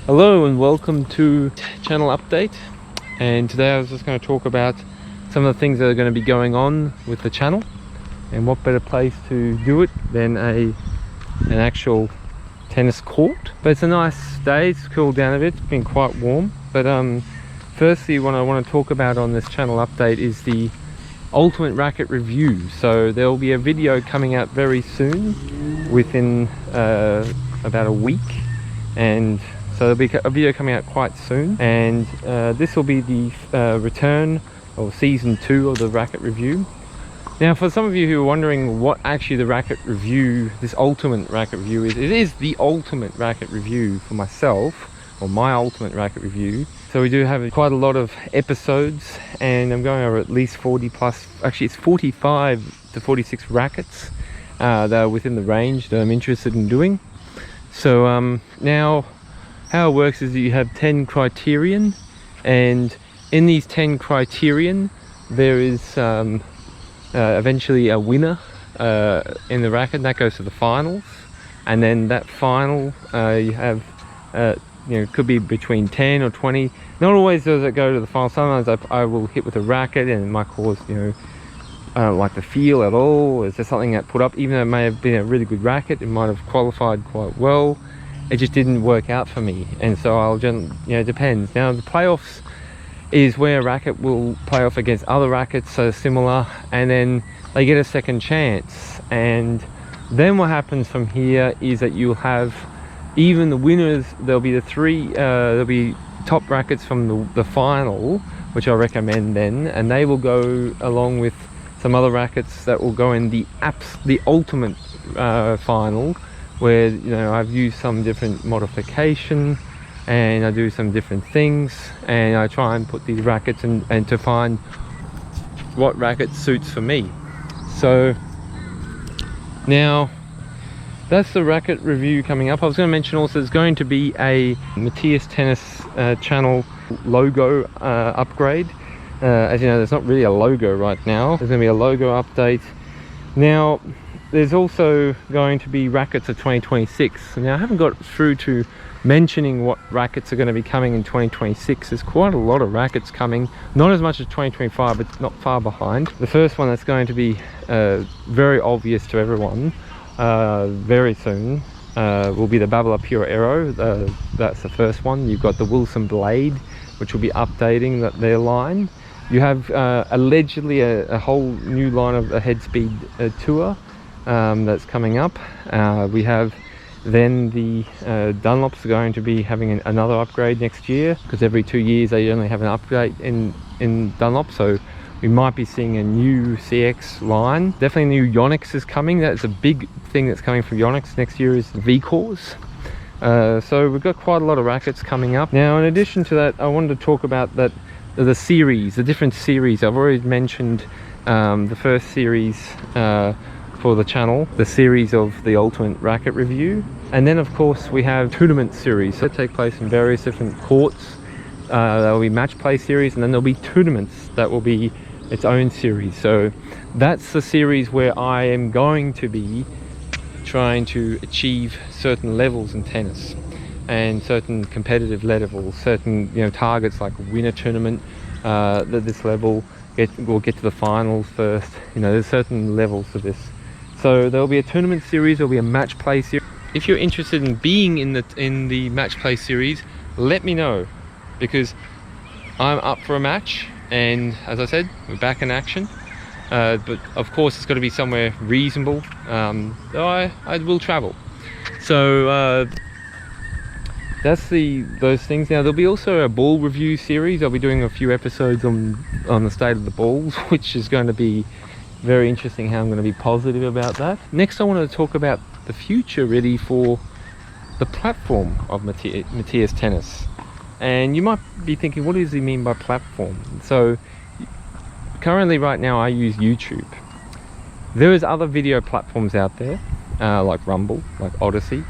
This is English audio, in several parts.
Hello and welcome to channel update, and today I was just going to talk about some of the things that are going to be going on with the channel, and what better place to do it than an actual tennis court. But it's a nice day, it's cooled down a bit, it's been quite warm. But firstly what I want to talk about on this channel update is the ultimate racket review. So there will be a video coming out very soon, within about a week, and so there'll be a video coming out quite soon, and this will be the return or season 2 of the racket review. Now, for some of you who are wondering what actually the racket review, this ultimate racket review is, it is the ultimate racket review for myself, or my ultimate racket review. So we do have quite a lot of episodes, and I'm going over at least 40 plus, actually it's 45 to 46 rackets that are within the range that I'm interested in doing. So now how it works is that you have 10 criterion, and in these 10 criterion there is eventually a winner in the racket, and that goes to the finals. And then that final you have could be between 10 or 20. Not always does it go to the final. Sometimes I will hit with a racket and it might cause, I don't like the feel at all. Is there something that put up, even though it may have been a really good racket, it might have qualified quite well, it just didn't work out for me. And so I'll just, it depends. Now the playoffs is where a racket will play off against other rackets so similar, and then they get a second chance. And then what happens from here is that you'll have even the winners. There'll be there'll be top rackets from the final, which I recommend then, and they will go along with some other rackets that will go in the ultimate final, where I've used some different modification and I do some different things, and I try and put these rackets and to find what racket suits for me. So now that's the racket review coming up. I was going to mention also there's going to be a Matthias Tennis channel logo upgrade. As you know, there's not really a logo right now. There's going to be a logo update. Now there's also going to be rackets of 2026. Now I haven't got through to mentioning what rackets are going to be coming in 2026. There's quite a lot of rackets coming, not as much as 2025, but it's not far behind. The first one that's going to be very obvious to everyone very soon will be the Babala Pure Aero. That's the first one. You've got the Wilson Blade, which will be updating their line. You have allegedly a whole new line of a Headspeed Tour that's coming up. We have then the Dunlops are going to be having another upgrade next year, because every 2 years they only have an upgrade in Dunlop. So we might be seeing a new CX line. Definitely new Yonex is coming. That's a big thing that's coming from Yonex next year, is the V-Cores. So we've got quite a lot of rackets coming up. Now in addition to that, I wanted to talk about the series, the different series. I've already mentioned the first series for the channel, the series of the ultimate racket review, and then of course we have tournament series that take place in various different courts. There will be match play series, and then there'll be tournaments that will be its own series. So that's the series where I am going to be trying to achieve certain levels in tennis, and certain competitive levels, certain targets, like win a tournament at this level, we'll get to the finals first. There's certain levels to this. So there'll be a tournament series, there'll be a match play series. If you're interested in being in the match play series, let me know, because I'm up for a match, and as I said, we're back in action. But of course it's got to be somewhere reasonable, though I will travel. So that's those things. Now there'll be also a ball review series. I'll be doing a few episodes on the state of the balls, which is going to be very interesting, how I'm going to be positive about that. Next I want to talk about the future really for the platform of Matthias Tennis. And you might be thinking, what does he mean by platform? So currently right now I use YouTube. There is other video platforms out there, like Rumble, like Odyssey,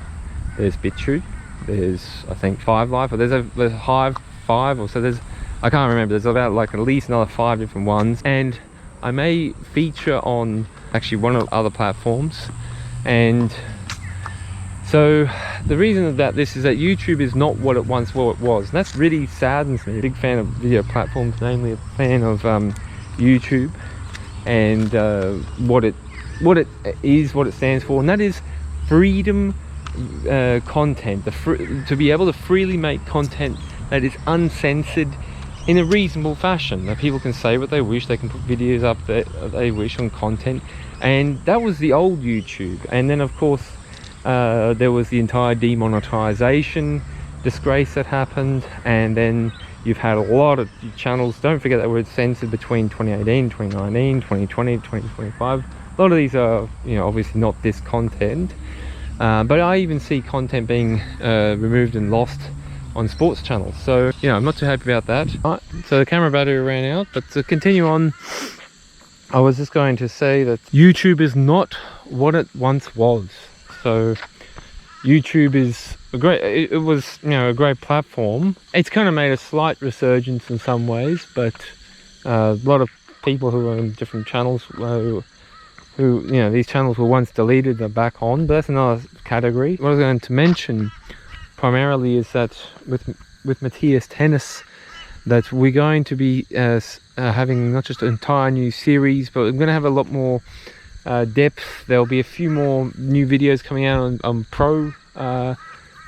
there's BitChute, there's I think 5Live, or there's Hive 5, or so there's, I can't remember, there's about like at least another 5 different ones. And I may feature on actually one of the other platforms and So the reason that this is that YouTube is not what it once was, and that's really saddens me. Big fan of video platforms, namely a fan of YouTube, and what it is, what it stands for, and that is freedom content. To be able to freely make content that is uncensored in a reasonable fashion, that people can say what they wish, they can put videos up that they wish on content. And that was the old YouTube. And then of course there was the entire demonetization disgrace that happened, and then you've had a lot of channels, don't forget, that were censored between 2018, 2019, 2020, 2025. A lot of these are, you know, obviously not this content, but I even see content being removed and lost on sports channels. So, you know, I'm not too happy about that. Right, so the camera battery ran out, but to continue on, I was just going to say that YouTube is not what it once was. So YouTube is a great, it was, you know, a great platform. It's kind of made a slight resurgence in some ways, but a lot of people who are on different channels who, you know, these channels were once deleted, they're back on, but that's another category. What I was going to mention primarily is that with Matthias Tennis, that we're going to be having not just an entire new series, but we're going to have a lot more depth. There'll be a few more new videos coming out on pro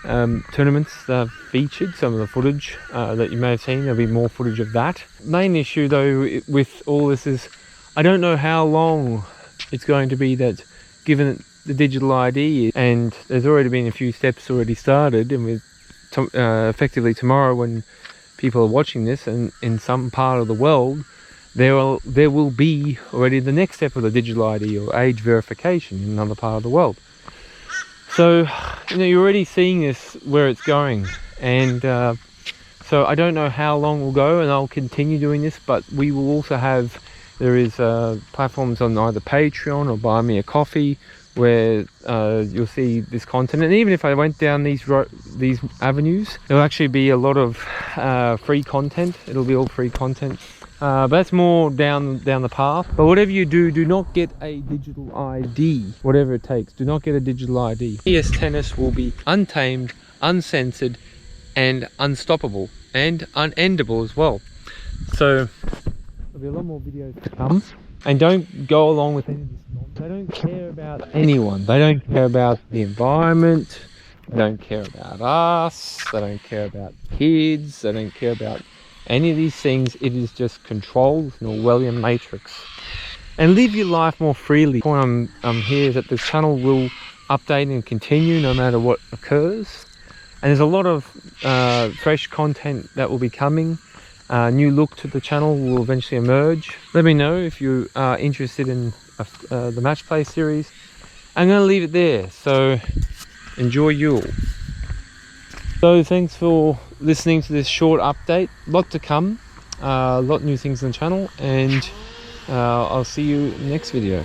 tournaments that I've featured, some of the footage that you may have seen. There'll be more footage of that. Main issue though with all this is I don't know how long it's going to be that, given the digital ID, and there's already been a few steps already started, and with effectively tomorrow when people are watching this, and in some part of the world there will be already the next step of the digital ID or age verification in another part of the world. So, you know, you're already seeing this where it's going, and so I don't know how long we'll go, and I'll continue doing this, but we will also have, there is platforms on either Patreon or Buy Me a Coffee where you'll see this content. And even if I went down these avenues, there'll actually be a lot of free content. It'll be all free content, but that's more down the path. But whatever you do, do not get a digital ID. Whatever it takes, do not get a digital ID. ES Tennis will be untamed, uncensored, and unstoppable, and unendable as well. So there'll be a lot more videos to come. And don't go along with any of this nonsense. They don't care about anyone. They don't care about the environment. They don't care about us. They don't care about kids. They don't care about any of these things. It is just controlled with an Orwellian matrix. And live your life more freely. The point I'm here is that this channel will update and continue no matter what occurs. And there's a lot of fresh content that will be coming. New look to the channel will eventually emerge. Let me know if you are interested in the Matchplay series. I'm going to leave it there, so enjoy Yule. So thanks for listening to this short update. A lot to come, a lot of new things on the channel, and I'll see you in the next video.